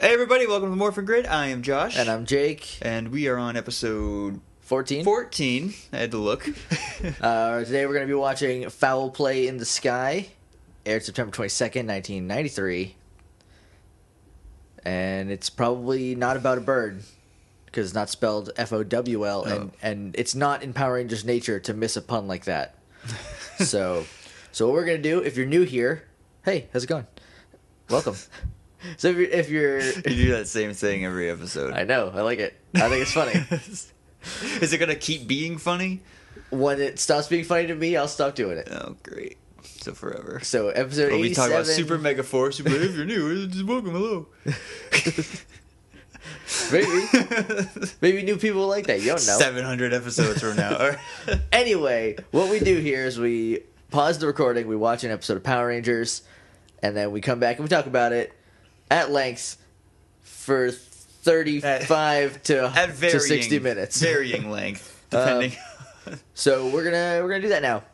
Hey everybody, welcome to the Morphin Grid. I am Josh. And I'm Jake. And we are on episode 14. 14. I had to look. Today we're going to be watching Foul Play in the Sky. Aired September 22nd, 1993. And it's probably not about a bird. Because it's not spelled F-O-W-L. Oh. And it's not in Power Rangers nature to miss a pun like that. So what we're going to do, if you're new here, hey, how's it going? Welcome. So if you're You do that same thing every episode. I know, I like it. I think it's funny. Is it going to keep being funny? When it stops being funny to me, I'll stop doing it. Oh, great. So forever. So episode 87. We talk about Super Mega Force. If you're new, just welcome, hello. Maybe new people like that. You don't know. 700 episodes from now. All right. Anyway, what we do here is we pause the recording, we watch an episode of Power Rangers, and then we come back and we talk about it at length for 35 to 60 minutes. Varying length, depending. So we're gonna do that now.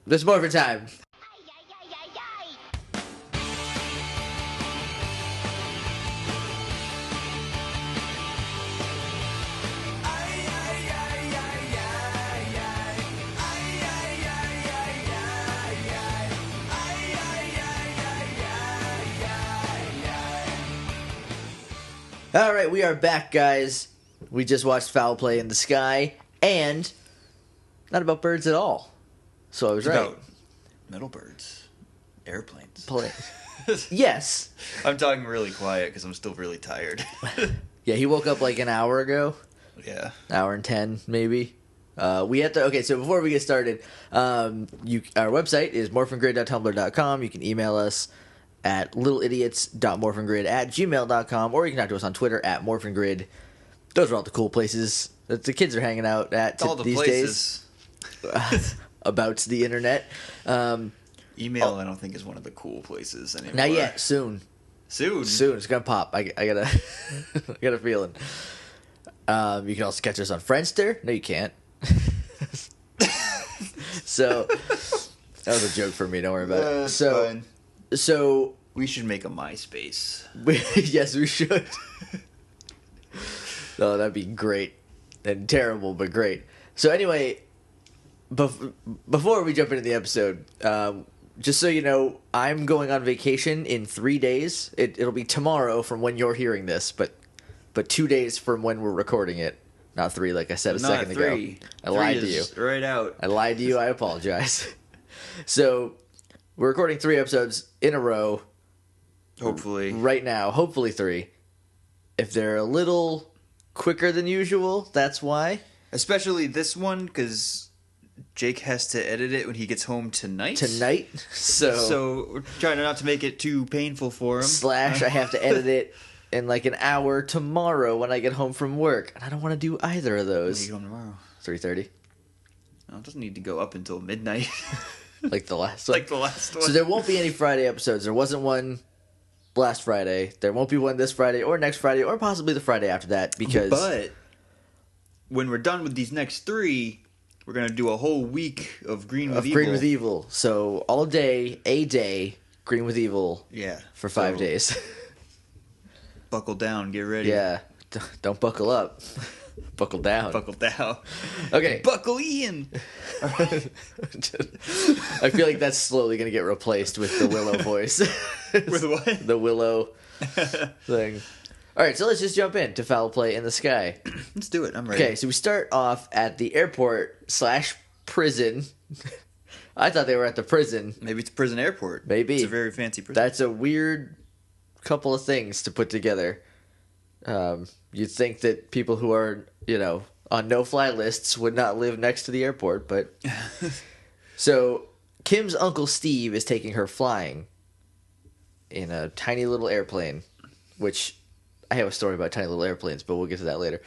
There's more for time. All right, we are back, guys. We just watched Foul Play in the Sky, and not about birds at all. So I was right. About metal birds, airplanes. Yes. I'm talking really quiet because I'm still really tired. Yeah, he woke up like an hour ago. Yeah. Hour and 10, maybe. We have to. Okay, so before we get started, our website is morphingrid.tumblr.com. You can email us at littleidiots.morphingrid@gmail.com, or you can talk to us on Twitter at morphingrid. Those are all the cool places that the kids are hanging out at All the these places. days. About the internet. Email, I don't think, is one of the cool places anymore. Not yet. Soon. Soon? It's gonna pop. I got a I got a feeling. You can also catch us on Friendster. No, you can't. So that was a joke for me. Don't worry about it. Fine. So we should make a MySpace. Yes, we should. Oh, that'd be great. And terrible, but great. So anyway, before we jump into the episode, just so you know, I'm going on vacation in 3 days. It'll be tomorrow from when you're hearing this, but 2 days from when we're recording it. Not 3, like I said a second ago. I lied to you. Right out. I lied to you. I apologize. So we're recording 3 episodes in a row. Hopefully. Right now. Hopefully 3. If they're a little quicker than usual, that's why. Especially this one, because Jake has to edit it when he gets home tonight. So we're trying not to make it too painful for him. / I have to edit it in like an hour tomorrow when I get home from work. And I don't want to do either of those. When you get home tomorrow? 3:30. No, it doesn't need to go up until midnight. Like the last one. Like the last one. So there won't be any Friday episodes. There wasn't one last Friday. There won't be one this Friday or next Friday or possibly the Friday after that because... But when we're done with these next 3, we're going to do a whole week of Green with Evil. Green with Evil. So all day, a day, Green with Evil. Yeah. For 5 days. Buckle down. Get ready. Yeah. Don't buckle up. Buckle down. Buckle down. Okay. Buckle in. I feel like that's slowly going to get replaced with the Willow voice. With what? The Willow thing. All right, so let's just jump in to Foul Play in the Sky. Let's do it. I'm ready. Okay, so we start off at the airport / prison. I thought they were at the prison. Maybe it's a prison airport. Maybe. It's a very fancy prison. That's a weird couple of things to put together. You'd think that people who are, on no-fly lists would not live next to the airport, but... So, Kim's Uncle Steve is taking her flying in a tiny little airplane, which... I have a story about tiny little airplanes, but we'll get to that later.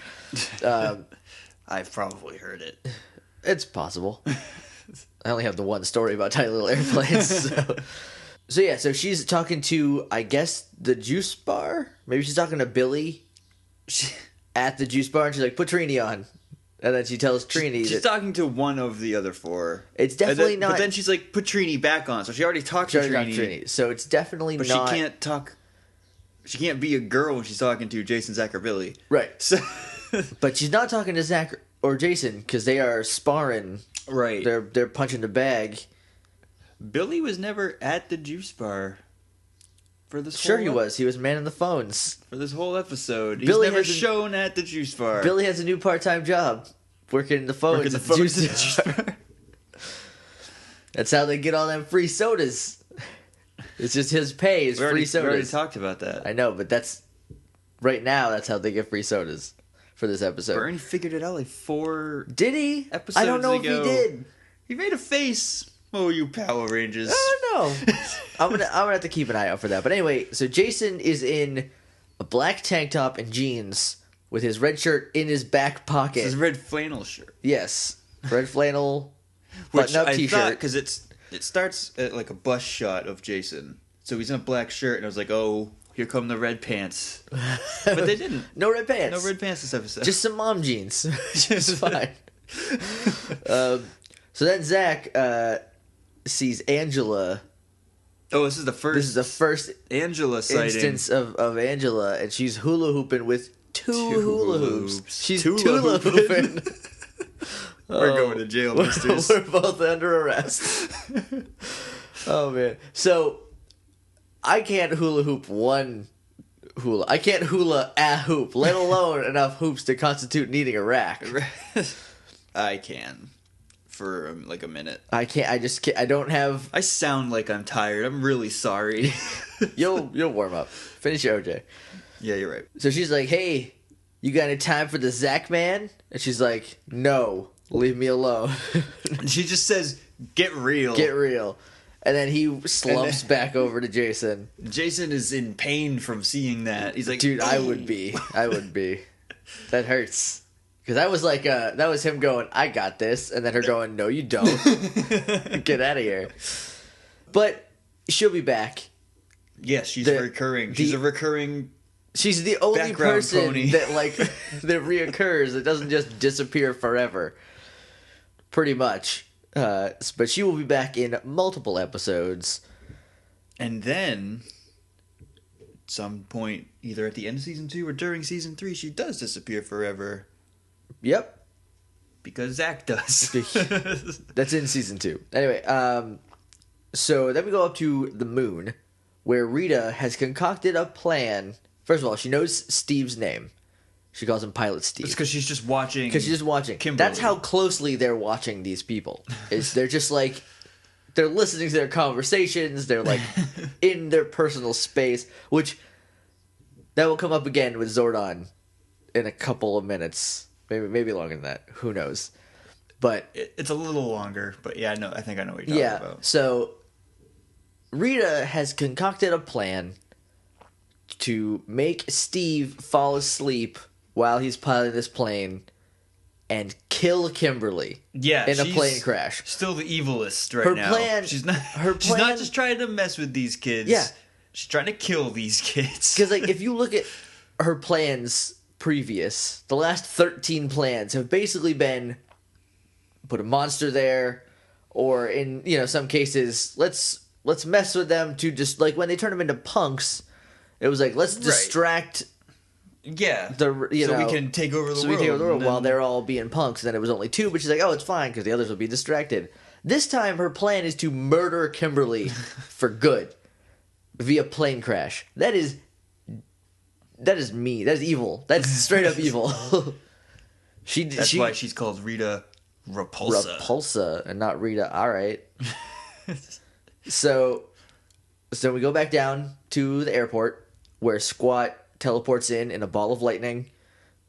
I've probably heard it. It's possible. I only have the one story about tiny little airplanes. So she's talking to, I guess, the juice bar? Maybe she's talking to Billy at the juice bar, and she's like, put Trini on. And then she tells Trini She's talking to one of the other four. It's definitely not... But then she's like, put Trini back on. So she already talked to Trini. So it's definitely but not... But she can't talk... she can't be a girl when she's talking to Jason, Zach, or Billy. Right. So, but she's not talking to Zach or Jason because they are sparring. Right. They're punching the bag. Billy was never at the juice bar for this. Sure, he was. He was manning the phones for this whole episode. He's Billy never shown at the juice bar. Billy has a new part-time job, working the phones at the juice bar. That's how they get all them free sodas. It's just his pay is free sodas. We already talked about that. I know, but that's right now. That's how they get free sodas for this episode. Bernie figured it out like 4. Did he? Episodes I don't know ago. if he did. He made a face. Oh, you Power Rangers! I don't know. I'm gonna have to keep an eye out for that. But anyway, so Jason is in a black tank top and jeans with his red shirt in his back pocket. His red flannel shirt. Yes, red flannel button-up T-shirt. Because it starts at like a bus shot of Jason, so he's in a black shirt, and I was like, oh, here come the red pants. But they didn't. No red pants. No red pants this episode. Just some mom jeans. Just fine. So then Zach sees Angela. Oh, this is the first Angela sighting. Instance of Angela, and she's hula hooping with two hula hoops. She's hula hooping. We're going to jail, misters. We're both under arrest. Oh man! So I can't hula hoop one hula. I can't hula a hoop, let alone enough hoops to constitute needing a rack. I can. For like a minute. I can't. I just can't. I don't have. I sound like I'm tired. I'm really sorry. You'll warm up. Finish your OJ. Yeah, you're right. So she's like, "Hey, you got any time for the Zach man?" And she's like, "No, leave me alone." She just says, "Get real, get real," and then he slumps back over to Jason. Jason is in pain from seeing that. He's like, "Dude, I would be. That hurts." Because I was like, that was him going, I got this. And then her going, no, you don't. Get out of here. But she'll be back. Yes, she's recurring. She's a recurring She's the only person pony. that, like, that reoccurs. It doesn't just disappear forever. Pretty much. But she will be back in multiple episodes. And then, at some point, either at the end of Season 2 or during Season 3, she does disappear forever. Yep. Because Zach does. That's in Season 2. Anyway, so then we go up to the moon, where Rita has concocted a plan. First of all, she knows Steve's name. She calls him Pilot Steve. It's because she's just watching. Kimberly. That's how closely they're watching these people. They're just like, they're listening to their conversations. They're like in their personal space, which that will come up again with Zordon in a couple of minutes. Maybe longer than that. Who knows? But it's a little longer. But yeah, I think I know what you're talking about. So Rita has concocted a plan to make Steve fall asleep while he's piloting this plane and kill Kimberly. Yeah, in a plane crash. Still the evilest right now. She's not just trying to mess with these kids. Yeah, she's trying to kill these kids. Because like if you look at her plans previous, the last 13 plans have basically been put a monster there, or in some cases let's mess with them to just like when they turn them into punks, it was like let's distract we can take over the world while they're all being punks. And then it was only 2, but she's like, oh, it's fine because the others will be distracted. This time her plan is to murder Kimberly for good via plane crash. That is mean. That is evil. That's straight up evil. That's why she's called Rita Repulsa. Repulsa and not Rita. All right. So we go back down to the airport where Squat teleports in a ball of lightning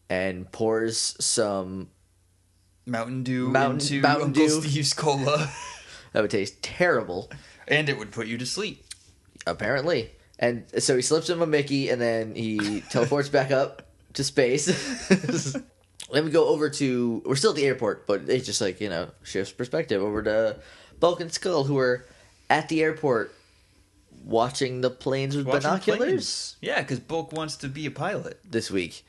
and pours some Mountain Dew into Uncle Steve's cola. That would taste terrible. And it would put you to sleep. Apparently. And so he slips him a Mickey, and then he teleports back up to space. Then we go over to... We're still at the airport, but it just, shifts perspective over to Bulk and Skull, who are at the airport watching the planes with binoculars. Yeah, because Bulk wants to be a pilot. This week.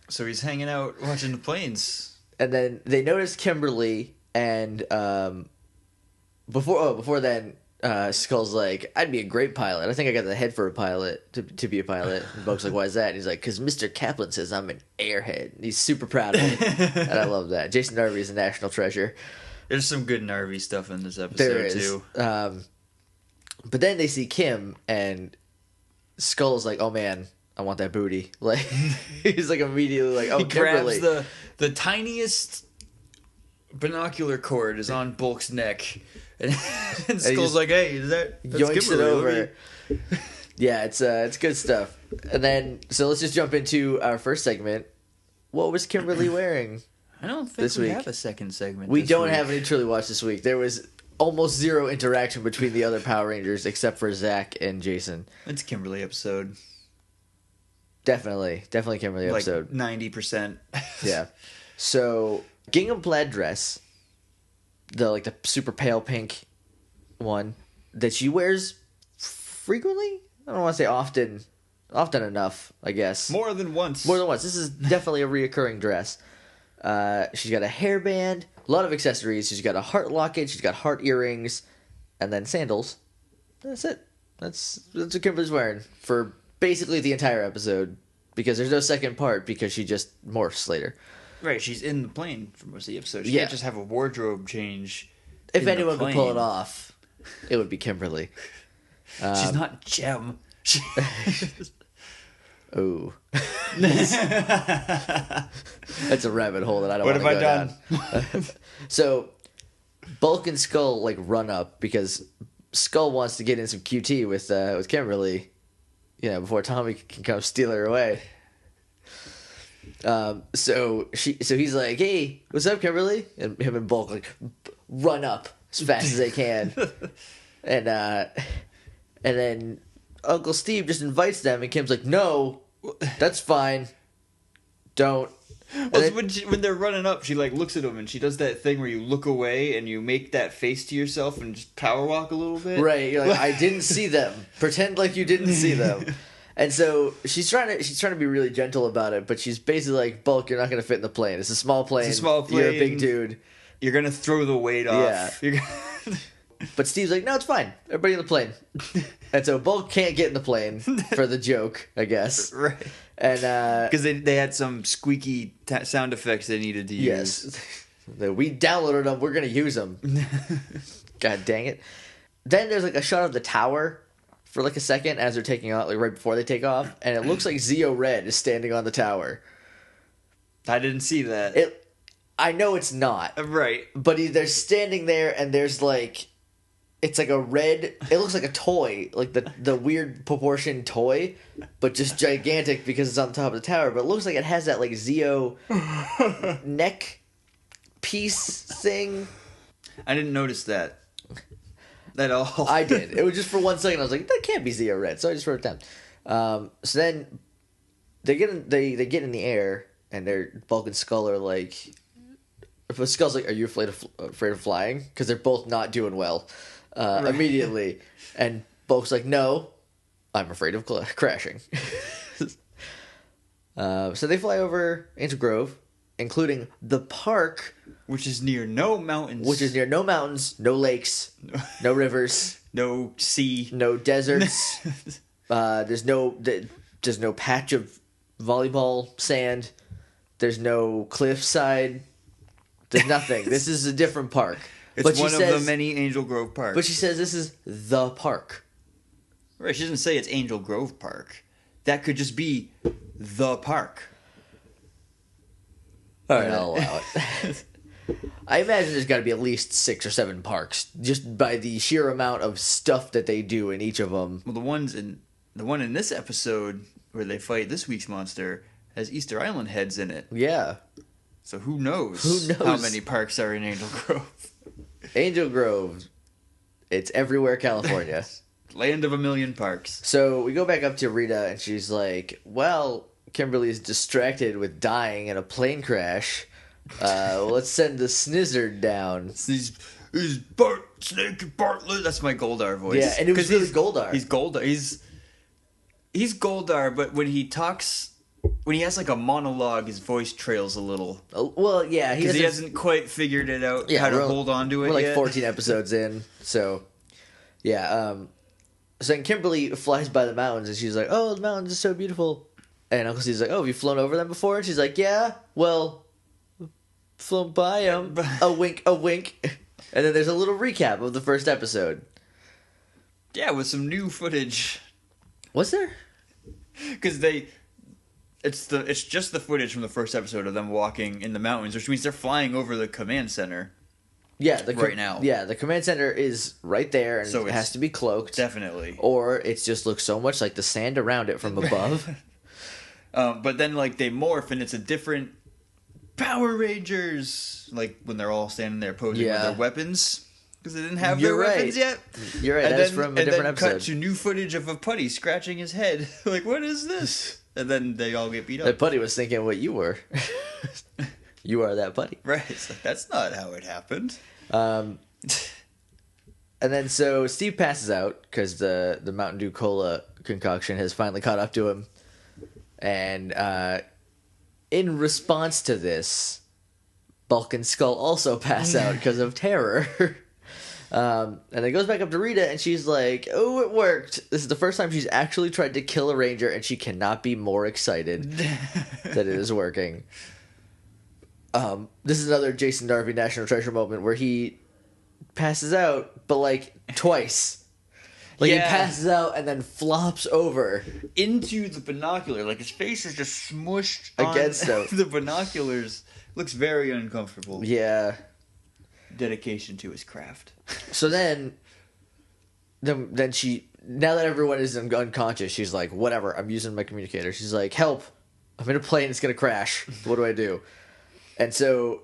So he's hanging out watching the planes. And then they notice Kimberly, and before then... Skull's like, I'd be a great pilot. I think I got the head for a pilot, to be a pilot. And Bulk's like, why is that? And he's like, because Mr. Kaplan says I'm an airhead. And he's super proud of it. And I love that. Jason Narvey is a national treasure. There's some good Narvey stuff in this episode, too. But then they see Kim, and Skull's like, oh, man, I want that booty. Like, he's like immediately like, oh, he Kimberly. grabs the tiniest binocular cord is on Bulk's neck. And Skull's like, hey, that's yoinks Kimberly, it over. Yeah, it's good stuff. And then, so let's just jump into our first segment. What was Kimberly wearing? I don't think we have a second segment. We don't have any Truly Watch this week. There was almost zero interaction between the other Power Rangers except for Zach and Jason. It's Kimberly episode. Definitely Kimberly episode. 90%. Yeah. So, gingham plaid dress, the super pale pink one that she wears frequently. I don't want to say often enough, I guess. More than once. This is definitely a reoccurring dress. She's got a hairband, a lot of accessories. She's got a heart locket. She's got heart earrings, and then sandals. That's it. That's what Kimberly's wearing for basically the entire episode, because there's no second part because she just morphs later. Right, she's in the plane for most of the episode. She can't just have a wardrobe change. If anyone could pull it off, it would be Kimberly. She's not Jem. Oh. That's a rabbit hole that I don't want to go down. What have I done? So, Bulk and Skull run up because Skull wants to get in some QT with Kimberly, before Tommy can come steal her away. So he's like, hey, what's up, Kimberly? And him and Bulk run up as fast as they can. And then Uncle Steve just invites them, and Kim's like, no, that's fine. Don't. Well, when they're running up, she looks at him, and she does that thing where you look away and you make that face to yourself and just power walk a little bit. Right, you're like, I didn't see them. Pretend like you didn't see them. And so she's trying to be really gentle about it, but she's basically like, Bulk, you're not going to fit in the plane. It's a small plane. You're a big dude. You're going to throw the weight off. Yeah. But Steve's like, no, it's fine. Everybody in the plane. And so Bulk can't get in the plane for the joke, I guess. Right. And because they had some squeaky sound effects they needed to use. Yes. We downloaded them. We're going to use them. God dang it. Then there's a shot of the tower for a second as they're taking off, right before they take off, and it looks like Zeo Red is standing on the tower. I didn't see that. I know it's not. Right. But they're standing there, and there's it's like a red, it looks like a toy, the weird proportion toy, but just gigantic because it's on top of the tower, but it looks like it has that Zeo neck piece thing. I didn't notice that. At all. I did. It was just for 1 second. I was like, that can't be Zeo Red. So I just wrote it down. So then they get in the air, and Bulk and Skull are like, Skull's like, are you afraid of flying? Because they're both not doing well immediately. And Bulk's like, no, I'm afraid of crashing. So they fly over Angel Grove, including the park, which is near no mountains, no lakes, no rivers, no sea, no deserts. There's no patch of volleyball sand. There's no cliffside. There's nothing. This is a different park. It's one of the many Angel Grove parks. But she says this is the park. Right, she doesn't say it's Angel Grove Park. That could just be the park. All right, I'll allow it. I imagine there's got to be at least 6 or 7 parks, just by the sheer amount of stuff that they do in each of them. Well, the one in this episode where they fight this week's monster has Easter Island heads in it. Yeah. So who knows how many parks are in Angel Grove? Angel Grove. It's everywhere, California. Land of a million parks. So we go back up to Rita, and she's like, well, Kimberly's distracted with dying in a plane crash. Let's send the Snizzard down. He's Snake Bartlett. That's my Goldar voice. Yeah, and it was really Goldar. He's Goldar. He's Goldar, but when he talks, when he has a monologue, his voice trails a little. Well, yeah, because he hasn't quite figured it out how to hold on to it. We're yet. 14 episodes in, so Yeah. So then Kimberly flies by the mountains, and she's like, "Oh, the mountains are so beautiful." And Uncle Steve's like, "Oh, have you flown over them before?" And she's like, "Yeah. Well, flown by them. A wink, a wink." And then there's a little recap of the first episode. Yeah, with some new footage. Was there? Because it's just the footage from the first episode of them walking in the mountains, which means they're flying over the command center. Yeah, right now. Yeah, the command center is right there, and so it has to be cloaked. Definitely. Or it just looks so much like the sand around it from above. But then, like, they morph, and it's a different Power Rangers. Like, when they're all standing there posing with their weapons. Because they didn't have their weapons yet. You're right, that's from a different episode. Cut to new footage of a putty scratching his head. Like, what is this? And then they all get beat up. That putty was thinking what you were. You are that putty. Right. It's like, that's not how it happened. And then so Steve passes out because the Mountain Dew Cola concoction has finally caught up to him. And in response to this, Bulk and Skull also pass out because of terror. And it goes back up to Rita, and she's like, "Oh, it worked." This is the first time she's actually tried to kill a Ranger, and she cannot be more excited that it is working. This is another Jason Darby National Treasure moment where he passes out, but like twice. Like he passes out and then flops over into the binocular. Like his face is just smushed against the binoculars. Looks very uncomfortable. Yeah. Dedication to his craft. So then she, now that everyone is unconscious, she's like, "Whatever, I'm using my communicator." She's like, "Help, I'm in a plane, it's gonna crash. What do I do?" And so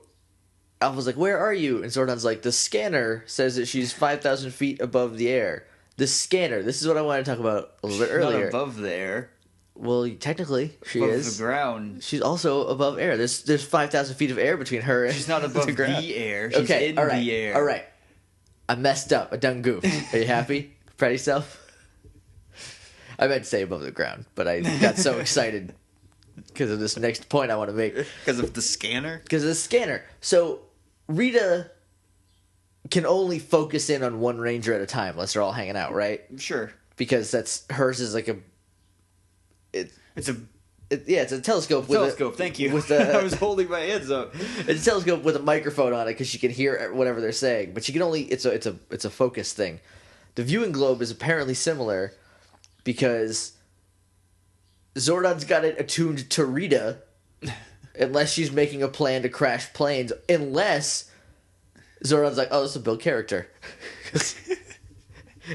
Alpha's like, "Where are you?" And Zordon's like, "The scanner says that she's 5,000 feet above the air." The scanner, this is what I wanted to talk about a little bit earlier. Not above the air. Well, technically, she above is. The ground. She's also above air. There's 5,000 feet of air between her and she's not above the air. She's in all right, the air. All right. I messed up. I done goof. Are you happy? Proud of yourself? I meant to say above the ground, but I got so excited because of this next point I want to make. Because of the scanner? Because of the scanner. So, Rita can only focus in on one Ranger at a time unless they're all hanging out, right? Sure. Because hers is like a... It's a telescope. Thank you. With I was holding my hands up. It's a telescope with a microphone on it because she can hear whatever they're saying, but she can only. It's a focus thing. The viewing globe is apparently similar because Zordon's got it attuned to Rita, unless she's making a plan to crash planes. Unless Zordon's like, "Oh, this is a built character."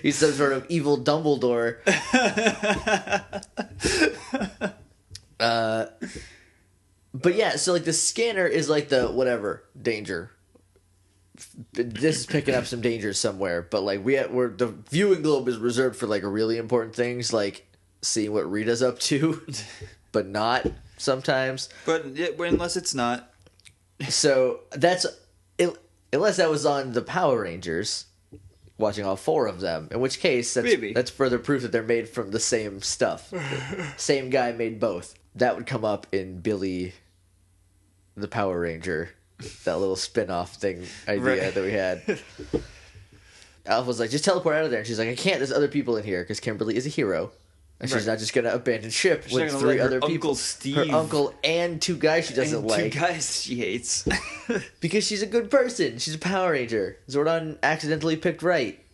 He's some sort of evil Dumbledore. But yeah, so like the scanner is like the whatever danger. This is picking up some danger somewhere, but like we're the viewing globe is reserved for like really important things, like seeing what Rita's up to, but not sometimes. But unless it's not. So that's unless that was on the Power Rangers. Watching all four of them, in which case that's further proof that they're made from the same stuff. Same guy made both. That would come up in Billy the Power Ranger, that little spin-off thing idea that we had. Alpha's like, "Just teleport out of there," and she's like, "I can't, there's other people in here," because Kimberly is a hero. And she's not just going to abandon ship with three other people. Uncle Steve. Her uncle and two guys she doesn't like. Two guys she hates. Because she's a good person. She's a Power Ranger. Zordon accidentally picked right.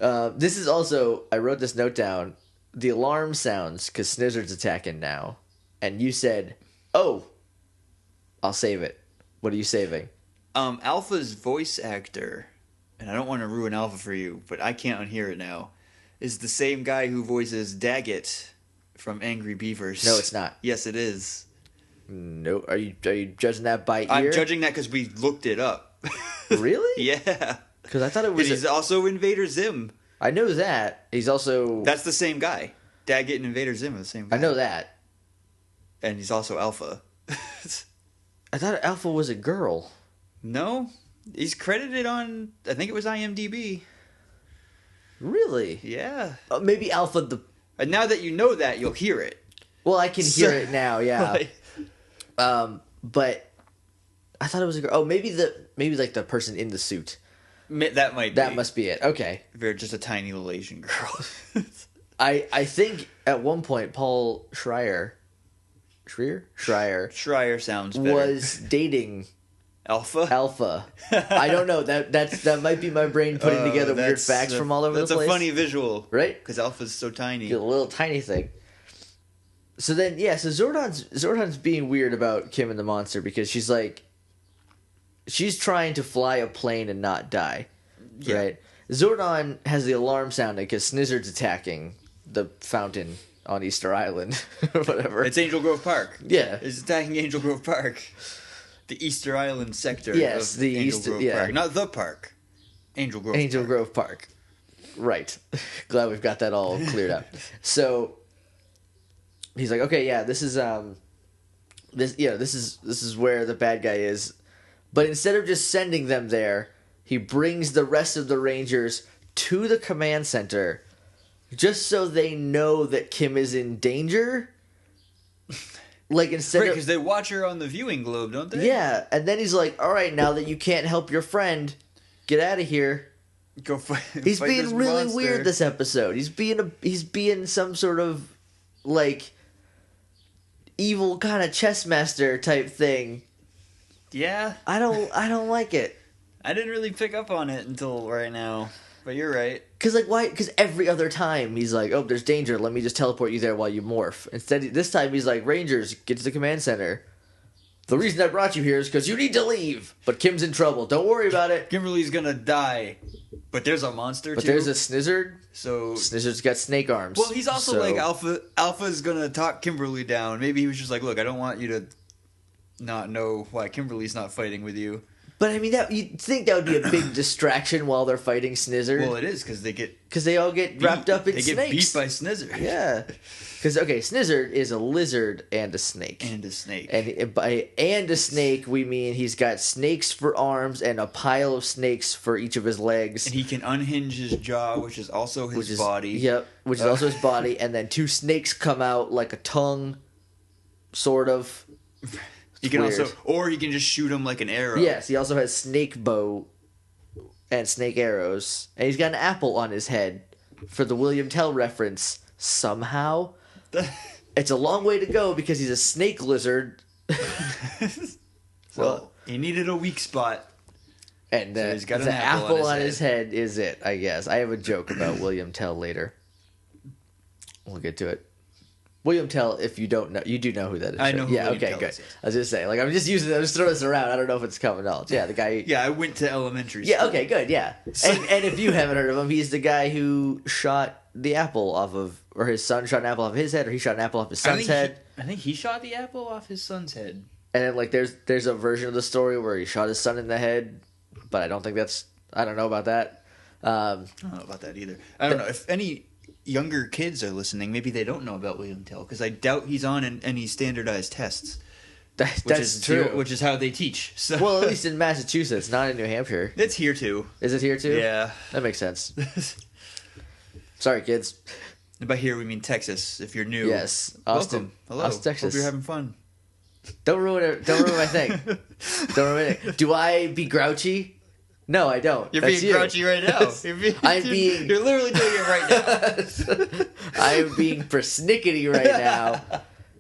This is also, I wrote this note down, the alarm sounds because Snizzard's attacking now. And you said, "Oh, I'll save it." What are you saving? Alpha's voice actor, and I don't want to ruin Alpha for you, but I can't unhear it now, is the same guy who voices Daggett from Angry Beavers. No, it's not. Yes, it is. No, are you judging that by ear? I'm judging that because we looked it up. Really? Yeah. Because I thought it was. He's also Invader Zim. I know that. He's also. That's the same guy. Daggett and Invader Zim are the same guy. I know that. And he's also Alpha. I thought Alpha was a girl. No, he's credited on. I think it was IMDb. Really? Yeah. Maybe Alpha the. And now that you know that, you'll hear it. Well, I can hear it now. Yeah. But I thought it was a girl. Oh, maybe like the person in the suit. That must be it. Okay. They're just a tiny little Asian girl. I think at one point Paul Schreier sounds better. was dating Alpha. I don't know. That might be my brain putting together weird facts from all over the place. That's a funny visual, right? Because Alpha's so tiny, a little tiny thing. So then, so Zordon's being weird about Kim and the monster because she's trying to fly a plane and not die, right? Zordon has the alarm sounding because Snizzard's attacking the fountain on Easter Island or whatever. It's Angel Grove Park. Yeah, it's attacking Angel Grove Park. The Easter Island sector of the Angel Grove Park. Not the park. Angel Grove Park. Right. Glad we've got that all cleared up. So he's like, okay, this is this is where the bad guy is. But instead of just sending them there, he brings the rest of the Rangers to the command center just so they know that Kim is in danger. Like instead of, because they watch her on the viewing globe, don't they? Yeah, and then he's like, "All right, now that you can't help your friend, get out of here." Go fight. He's fight being really monster. weird this episode. He's being some sort of like evil kind of chess master type thing. Yeah, I don't like it. I didn't really pick up on it until right now, but you're right. Why? Because every other time he's like, "Oh, there's danger. Let me just teleport you there while you morph." Instead, this time he's like, "Rangers, get to the command center. The reason I brought you here is because you need to leave. But Kim's in trouble. Don't worry about it. Kimberly's gonna die. But there's a monster too. But there's a Snizzard. So Snizzard's got snake arms. Well, he's also like Alpha. Alpha's gonna talk Kimberly down. Maybe he was just like, "Look, I don't want you to not know why Kimberly's not fighting with you." But I mean, you'd think that would be a big distraction while they're fighting Snizzard. Well, it is because they all get wrapped up in snakes. They get beat by Snizzard. Yeah, because Snizzard is a lizard and a snake. And by a snake we mean he's got snakes for arms and a pile of snakes for each of his legs. And he can unhinge his jaw, which is also his body. Yep, which is also his body, and then two snakes come out like a tongue, sort of. He can or he can just shoot him like an arrow. Yes, he also has snake bow and snake arrows. And he's got an apple on his head for the William Tell reference somehow. It's a long way to go because he's a snake lizard. Well, he needed a weak spot. And so he's got an apple on his head is it, I guess. I have a joke about William Tell later. We'll get to it. William Tell, if you don't know, you do know who that is. I know who William Tell good. is. I was just saying, I'm just throwing this around. I don't know if it's common knowledge. Yeah, the guy. Yeah, I went to elementary school. Yeah, okay, good, yeah. And if you haven't heard of him, he's the guy who shot the apple off of, or his son shot an apple off his head, or he shot an apple off his son's head. I think he shot the apple off his son's head. And then, there's a version of the story where he shot his son in the head, but I don't know about that. I don't know about that either. I don't know if any younger kids are listening, maybe they don't know about William Tell because I doubt he's on any standardized tests. That's true. Which is how they teach. So. Well, at least in Massachusetts, not in New Hampshire. It's here too. Is it here too? Yeah, that makes sense. Sorry, kids. By here we mean Texas. If you're new, yes, Austin. Welcome. Hello, Austin, Texas. Hope you're having fun. Don't ruin it. Don't ruin my thing. Don't ruin it. Do I be grouchy? No, I don't. You're being grouchy right now. You're literally doing it right now. I am being persnickety right now.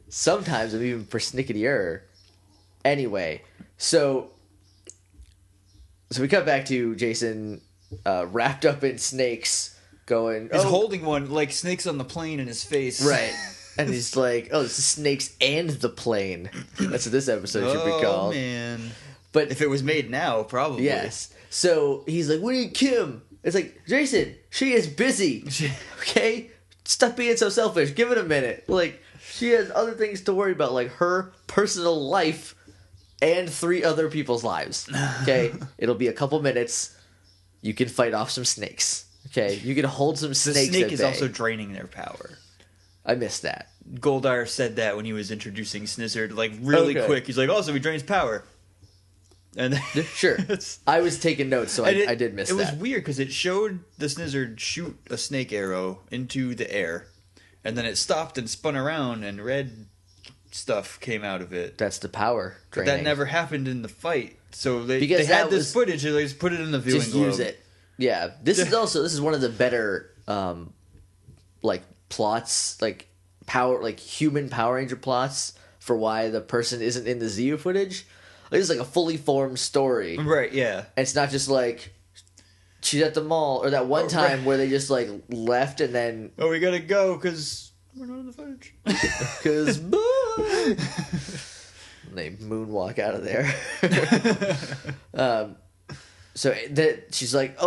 Sometimes I'm even persnicketier. Anyway, so we cut back to Jason wrapped up in snakes going... He's holding one like snakes on the plane in his face. Right. And he's like, oh, this is snakes and the plane. That's what this episode should be called. Oh, man. But if it was made now, probably. Yes. So he's like, "What are you, Kim?" It's like, Jason, she is busy. Okay? Stop being so selfish. Give it a minute. Like, she has other things to worry about, like her personal life and 3 other people's lives. Okay? It'll be a couple minutes. You can fight off some snakes. Okay? You can hold some snakes. The snake is also draining their power. I missed that. Goldar said that when he was introducing Snizzard, like really quick. He's like, "Oh, so he drains power." And sure, I was taking notes, so I did miss that. It was weird because it showed the Snizzard shoot a snake arrow into the air, and then it stopped and spun around, and red stuff came out of it. That's the power draining. But that never happened in the fight, So they had this footage and they just put it in the viewing globe. Just use it. Yeah. This is one of the better like plots, like human Power Ranger plots for why the person isn't in the ZU footage. Like, it's like a fully formed story. Right, yeah. And it's not just like she's at the mall, or that one time where they just like left and then we gotta go because we're not in the footage. Because they moonwalk out of there. So that she's like,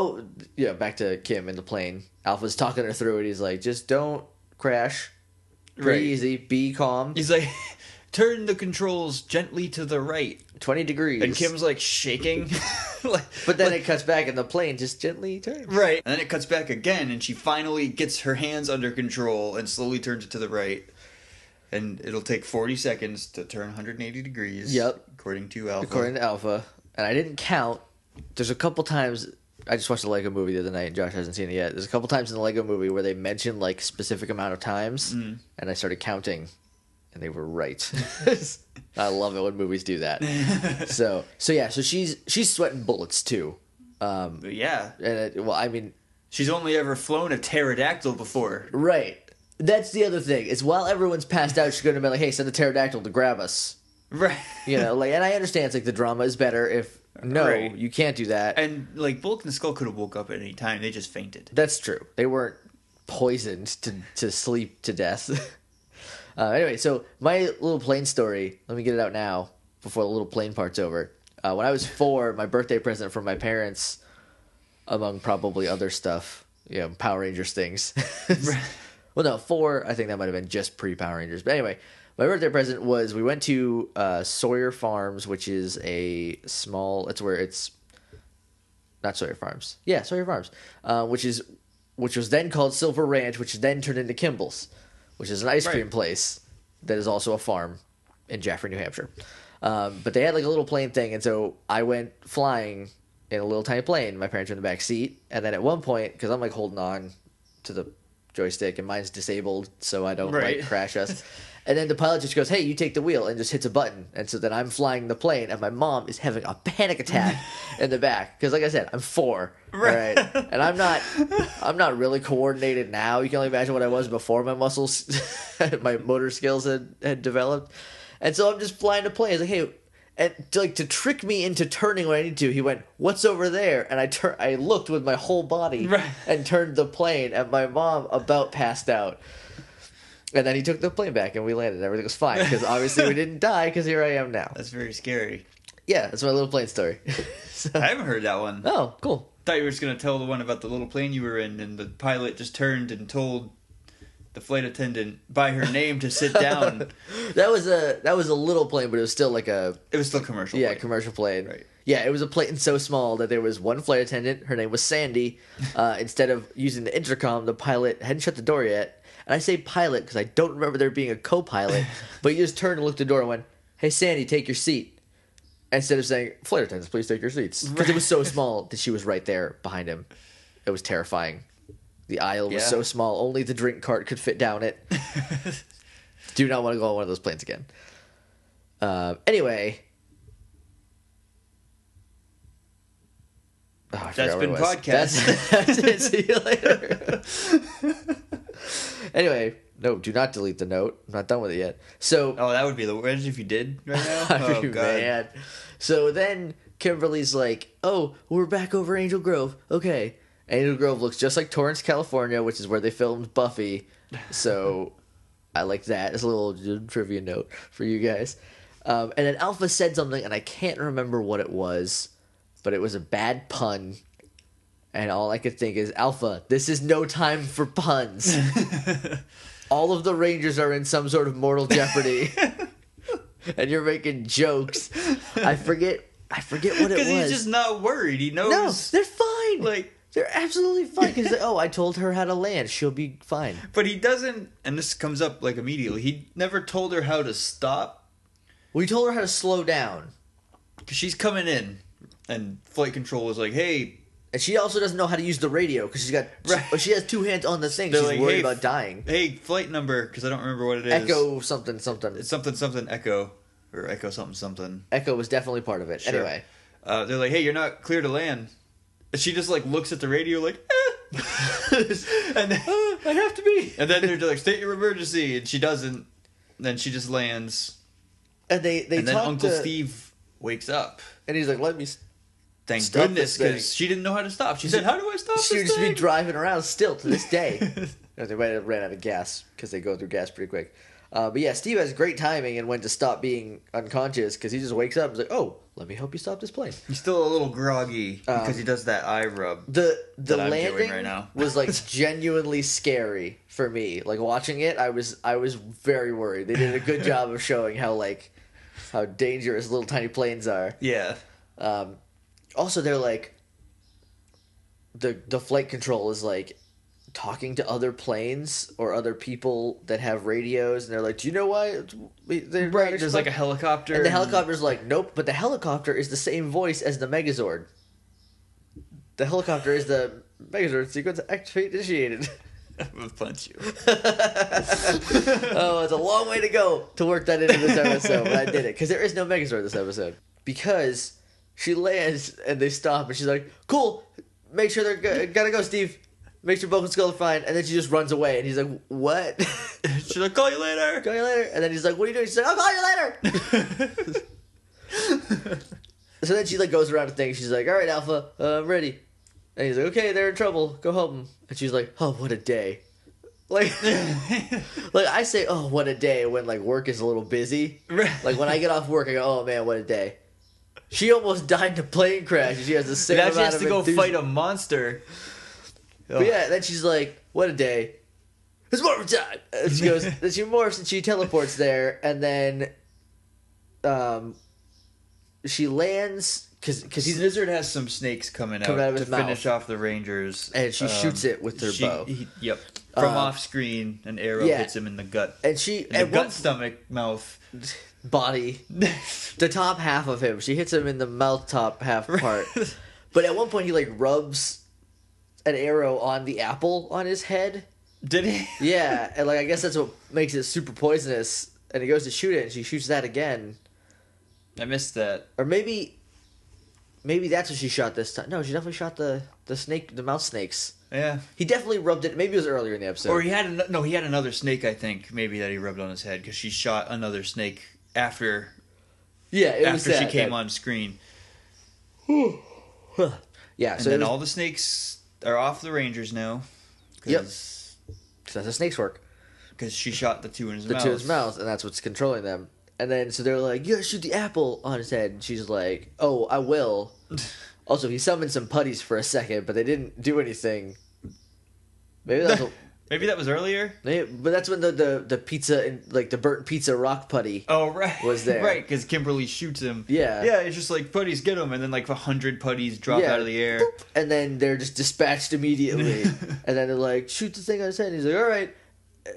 back to Kim in the plane. Alpha's talking her through it. He's like, just don't crash. Pretty easy. Be calm. He's like, turn the controls gently to the right. 20 degrees. And Kim's like shaking. But then it cuts back and the plane just gently turns. Right. And then it cuts back again and she finally gets her hands under control and slowly turns it to the right. And it'll take 40 seconds to turn 180 degrees. Yep. According to Alpha. And I didn't count. There's a couple times... I just watched the Lego movie the other night and Josh hasn't seen it yet. There's a couple times in the Lego movie where they mention like specific amount of times. And I started counting. And they were right. I love it when movies do that. So she's sweating bullets too. Yeah. And she's only ever flown a pterodactyl before. Right. That's the other thing. Is while everyone's passed out, she's going to be like, "Hey, send a pterodactyl to grab us." Right. And I understand it's like the drama is better if you can't do that. And like Bulk and Skull could have woke up at any time. They just fainted. That's true. They weren't poisoned to sleep to death. Anyway, so my little plane story, let me get it out now before the little plane part's over. When I was 4, my birthday present from my parents, among probably other stuff, Power Rangers things. Well, no, 4, I think that might have been just pre-Power Rangers. But anyway, my birthday present was we went to Sawyer Farms, which is a small, not Sawyer Farms. Yeah, Sawyer Farms, which was then called Silver Ranch, which then turned into Kimball's, which is an ice cream place that is also a farm in Jaffrey, New Hampshire. But they had like a little plane thing, and so I went flying in a little tiny plane. My parents were in the back seat, and then at one point, because I'm like holding on to the joystick, and mine's disabled, so I don't like crash us. And then the pilot just goes, "Hey, you take the wheel," and just hits a button. And so then I'm flying the plane, and my mom is having a panic attack in the back because, like I said, I'm 4, right? And I'm not really coordinated now. You can only imagine what I was before my muscles, my motor skills had developed. And so I'm just flying the plane. It's like, "Hey," and to trick me into turning when I need to, he went, "What's over there?" And I looked with my whole body and turned the plane, and my mom about passed out. And then he took the plane back, and we landed. Everything was fine, because obviously we didn't die, because here I am now. That's very scary. Yeah, that's my little plane story. I haven't heard that one. Oh, cool. Thought you were just going to tell the one about the little plane you were in, and the pilot just turned and told the flight attendant by her name to sit down. That was a little plane, but it was still like It was still commercial. Yeah, commercial plane. Right. Yeah, it was a plane so small that there was one flight attendant. Her name was Sandy. Instead of using the intercom, the pilot hadn't shut the door yet. And I say pilot because I don't remember there being a co-pilot, but he just turned and looked at the door and went, "Hey, Sandy, take your seat." Instead of saying, "Flight attendants, please take your seats." Because it was so small that she was right there behind him. It was terrifying. The aisle was so small, only the drink cart could fit down it. Do not want to go on one of those planes again. Anyway. Oh, that's been podcast. That's it. See you later. Anyway, no, do not delete the note. I'm not done with it yet. So, that would be the worst if you did right now. Oh, God. Man. So then Kimberly's like, "Oh, we're back over Angel Grove. Okay." Angel Grove looks just like Torrance, California, which is where they filmed Buffy. So I like that. It's a little trivia note for you guys. And then Alpha said something, and I can't remember what it was, but it was a bad pun. And all I could think is, "Alpha, this is no time for puns." All of the Rangers are in some sort of mortal jeopardy. And you're making jokes. I forget what it was. Because he's just not worried. He knows. No, they're fine. They're absolutely fine. Because he's like, "Oh, I told her how to land. She'll be fine." But he doesn't, and this comes up immediately, he never told her how to stop. Well, he told her how to slow down. Because she's coming in, and flight control was like, "Hey." And she also doesn't know how to use the radio because she has 2 hands on the thing. She's like, worried about dying. "Hey, flight number," because I don't remember what it is. Echo something something. It's something something Echo, or Echo something something. Echo was definitely part of it. Sure. Anyway, they're like, "Hey, you're not clear to land." And she just like looks at the radio like, and then, I have to be. And then they're like, "State your emergency," and she doesn't. Then she just lands. And then Uncle Steve wakes up, and he's like, "Let me." Thank goodness, because she didn't know how to stop. She said, "How do I stop this thing?" She would just be driving around still to this day. They might have ran out of gas because they go through gas pretty quick. But yeah, Steve has great timing and when to stop being unconscious because he just wakes up and is like, "Oh, let me help you stop this plane." He's still a little groggy because he does that eye rub. The landing was like genuinely scary for me. Like watching it, I was very worried. They did a good job of showing how dangerous little tiny planes are. Yeah. Also, they're like the flight control is like talking to other planes or other people that have radios, and they're like, "Do you know why?" There's like a helicopter, and the helicopter's like, "Nope," but the helicopter is the same voice as the Megazord. The helicopter is the Megazord sequence activate initiated. I'm gonna punch you. Oh, it's a long way to go to work that into this episode, but I did it because there is no Megazord this episode because she lands and they stop and she's like, "Cool, make sure they're gotta go, Steve. Make sure Bob and Skull are fine," and then she just runs away, and he's like, "What?" She's like, "Call you later." Call you later. And then he's like, "What are you doing?" She's like, "I'll call you later." So then she like goes around to things. She's like, "All right, Alpha, I'm ready." And he's like, "Okay, they're in trouble. Go help them." And she's like, "Oh, what a day." Like I say, "Oh, what a day," when like work is a little busy. Like when I get off work, I go, "Oh man, what a day." She almost died in a plane crash, and she has the same amount of enthusiasm. She has to go fight a monster. But yeah, then she's like, "What a day. It's Morphin time!" And she goes, then she morphs and she teleports there, and then she lands, because Snizzard has some snakes coming out to finish off the Rangers. And she shoots it with her bow. Yep. From off screen, an arrow hits him in the gut. And she... In the gut, stomach, mouth. Body. The top half of him. She hits him in the mouth top half part. But at one point he like rubs an arrow on the apple on his head. Did he? Yeah, and like I guess that's what makes it super poisonous. And he goes to shoot it, and she shoots that again. I missed that. Or maybe that's what she shot this time. No, she definitely shot the snake, the mouse snakes. Yeah, he definitely rubbed it. Maybe it was earlier in the episode. Or he had another snake. I think maybe that he rubbed on his head because she shot another snake after. Yeah, after she came on screen. Yeah, and so then all the snakes are off the Rangers now. Yep. Because that's how snakes work. Because she shot the two in his mouth. The two in his mouth, and that's what's controlling them. And then, so they're like, "You gotta shoot the apple on his head." And she's like, "Oh, I will." Also, he summoned some putties for a second, but they didn't do anything. Maybe that's maybe that was earlier. But that's when the pizza and like the burnt pizza rock putty. Oh right, was there right? Because Kimberly shoots him. Yeah, yeah. It's just like putties get him, and then like 100 putties drop out of the air, boop, and then they're just dispatched immediately. And then they're like, "Shoot the thing on his head." And he's like, "All right,"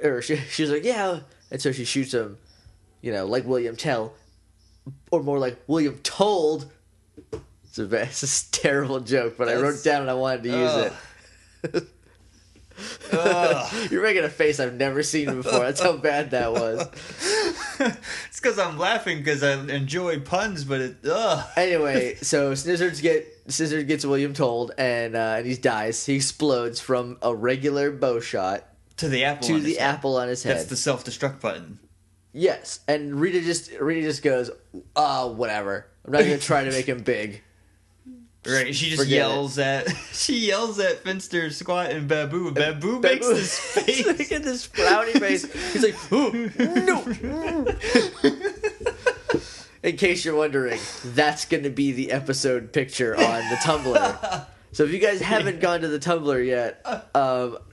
or she's like, "Yeah," and so she shoots him. You know, like William Tell, or more like William Told. It's a terrible joke, but I wrote it down and I wanted to use it. You're making a face I've never seen before. That's how bad that was. It's because I'm laughing because I enjoy puns, but it. Anyway, so Snizzard gets William Told, and he dies. He explodes from a regular bow shot to the apple on his head. That's the self-destruct button. Yes, and Rita just goes, whatever. I'm not gonna try to make him big. Right, she just yells at Finster, Squat, and Babu. And Babu makes this face. Look at this frowny face. He's like, "Oh, no." In case you're wondering, that's going to be the episode picture on the Tumblr. So if you guys haven't gone to the Tumblr yet,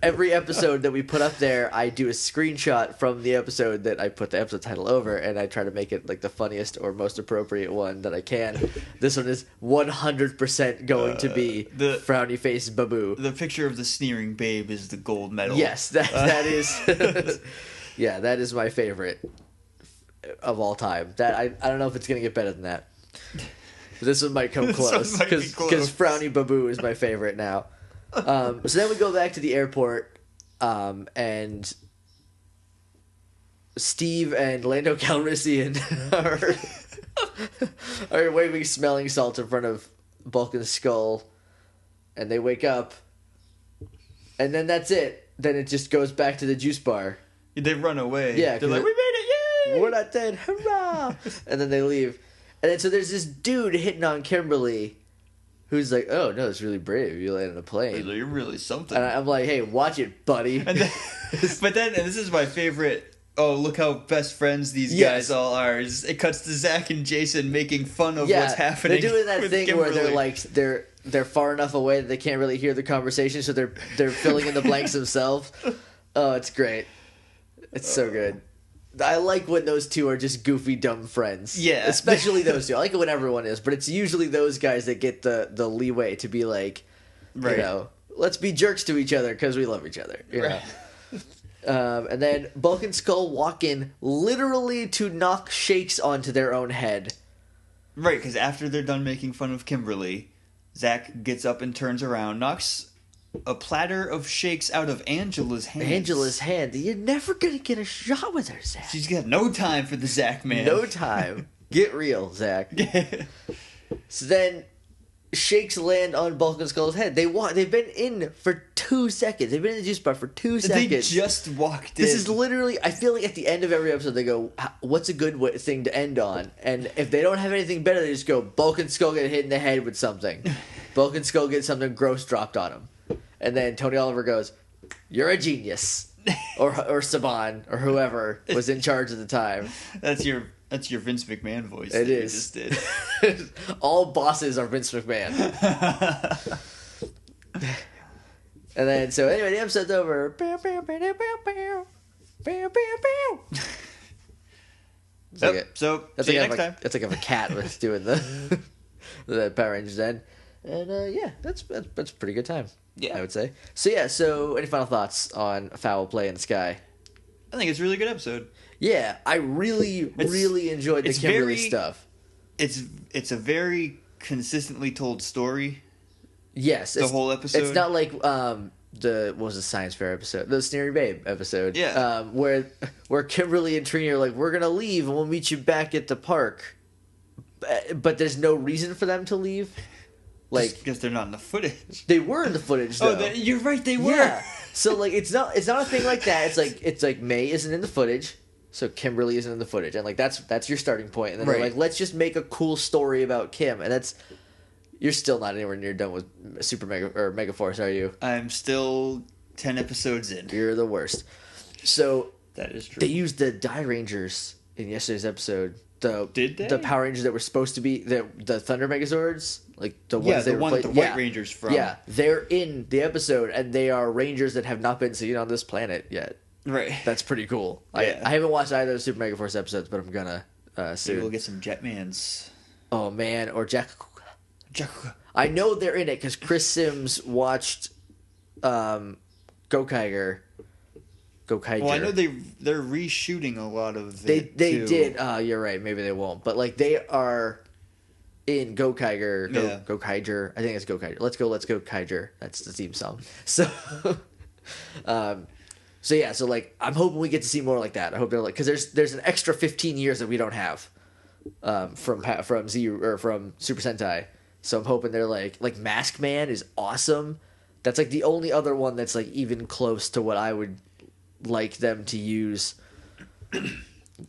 every episode that we put up there, I do a screenshot from the episode that I put the episode title over, and I try to make it like the funniest or most appropriate one that I can. This one is 100% going to be the frowny face Babu. The picture of the sneering babe is the gold medal. Yes, that is. Yeah, that is my favorite of all time. That I don't know if it's gonna get better than that. This one might come close because Frowny Babu is my favorite now. So then we go back to the airport, and Steve and Lando Calrissian are waving smelling salts in front of Vulcan's skull, and they wake up, and then that's it. Then it just goes back to the juice bar. They run away. Yeah, they're like, we made it! Yay! We're not dead! Hurrah! And then they leave. And then so there's this dude hitting on Kimberly, who's like, "Oh no, it's really brave. You land on a plane. You're really something." And I'm like, "Hey, watch it, buddy." And this is my favorite. Oh, look how best friends these guys all are. It cuts to Zach and Jason making fun of what's happening. They're doing that thing Kimberly. where they're like they're far enough away that they can't really hear the conversation, so they're filling in the blanks themselves. Oh, it's great. It's so good. I like when those two are just goofy, dumb friends. Yeah. Especially those two. I like it when everyone is, but it's usually those guys that get the leeway to be like, you know, let's be jerks to each other because we love each other. You know? And then Bulk and Skull walk in literally to knock shakes onto their own head. Right, because after they're done making fun of Kimberly, Zach gets up and turns around, knocks a platter of shakes out of Angela's hand. You're never going to get a shot with her, Zach. She's got no time for the Zach man. No time. Get real, Zach. So then shakes land on Bulk and Skull's head. They've been in for 2 seconds. They've been in the juice bar for 2 seconds. They just walked in. This is literally, I feel like at the end of every episode they go, what's a good thing to end on? And if they don't have anything better, they just go, Bulk and Skull get hit in the head with something. Bulk and Skull get something gross dropped on them. And then Tony Oliver goes, "You're a genius," or Saban or whoever was in charge at the time. That's your Vince McMahon voice. It is. You just did. All bosses are Vince McMahon. And then so anyway, the episode's over. So that's see you next time. That's like if a cat was doing the Power Rangers then. And yeah, that's a pretty good time. Yeah, I would say. So yeah, so any final thoughts on Foul Play in the Sky? I think it's a really good episode. Yeah, I really enjoyed the Kimberly stuff. It's a very consistently told story. Yes, the whole episode. It's not like what was the Science Fair episode, the Sneery Babe episode. Yeah, where Kimberly and Trini are like, we're gonna leave and we'll meet you back at the park, but there's no reason for them to leave. Like, because they're not in the footage. They were in the footage, though. Oh, you're right, they were. Yeah. So like, it's not a thing like that. It's like May isn't in the footage, so Kimberly isn't in the footage, and like that's your starting point. And then they're like, let's just make a cool story about Kim, and that's. You're still not anywhere near done with Super Mega or Mega Force, are you? I'm still 10 episodes in. You're the worst. So that is true. They used the Die Rangers in yesterday's episode. Did they? The Power Rangers that were supposed to be the Thunder Megazords, like the ones the White Rangers from. Yeah, they're in the episode, and they are Rangers that have not been seen on this planet yet. Right. That's pretty cool. Yeah. I haven't watched either of the Super Mega Force episodes, but I'm gonna soon. Maybe we'll get some Jetmans. Oh man, or Jack. I know they're in it because Chris Sims watched Gokaiger. Well, I know they're reshooting a lot of it. They did. You're right. Maybe they won't. But like they are in Gokaiger. Gokaiger. I think it's Gokaiger. Let's go Kaiger. That's the theme song. So, so yeah. So like I'm hoping we get to see more like that. I hope they're like because there's an extra 15 years that we don't have from Z or from Super Sentai. So I'm hoping they're like Mask Man is awesome. That's like the only other one that's like even close to what I would like them to use.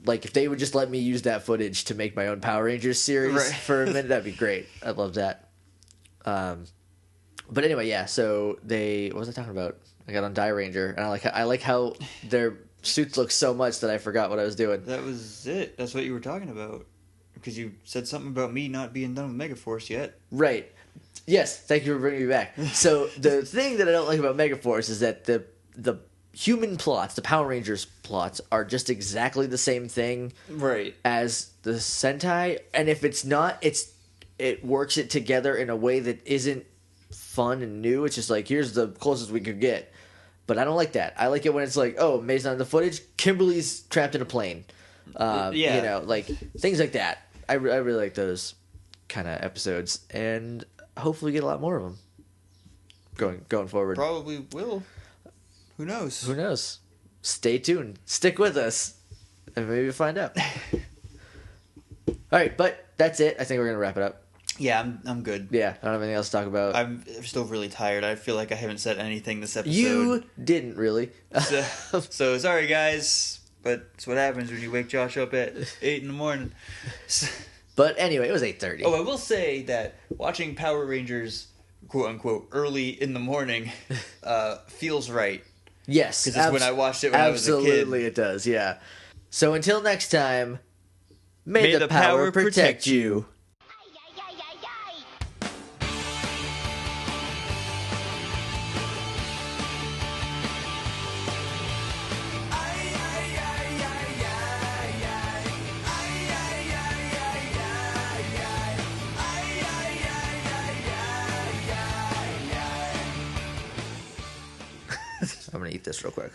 Like if they would just let me use that footage to make my own Power Rangers series for a minute, that'd be great. I'd love that. But anyway, yeah. So what was I talking about? I got on Die Ranger, and I like how their suits look so much that I forgot what I was doing. That was it. That's what you were talking about. Because you said something about me not being done with Megaforce yet. Right. Yes, thank you for bringing me back. So the thing that I don't like about Megaforce is that the human plots, the Power Rangers plots, are just exactly the same thing as the Sentai. And if it's not, it works it together in a way that isn't fun and new. It's just like, here's the closest we could get. But I don't like that. I like it when it's like, oh, May's not in the footage, Kimberly's trapped in a plane. You know, like things like that. I really like those kind of episodes, and hopefully get a lot more of them going forward. Probably will. Who knows? Who knows? Stay tuned. Stick with us, and maybe you'll find out. All right, but that's it. I think we're going to wrap it up. Yeah, I'm good. Yeah, I don't have anything else to talk about. I'm still really tired. I feel like I haven't said anything this episode. You didn't really. So sorry, guys, but it's what happens when you wake Josh up at 8 in the morning. But anyway, it was 8:30. Oh, I will say that watching Power Rangers, quote unquote, early in the morning, feels right. Yes, because it's when I watched it when I was a kid. Absolutely, it does. Yeah. So until next time, may the power protect you. I'm gonna eat this real quick.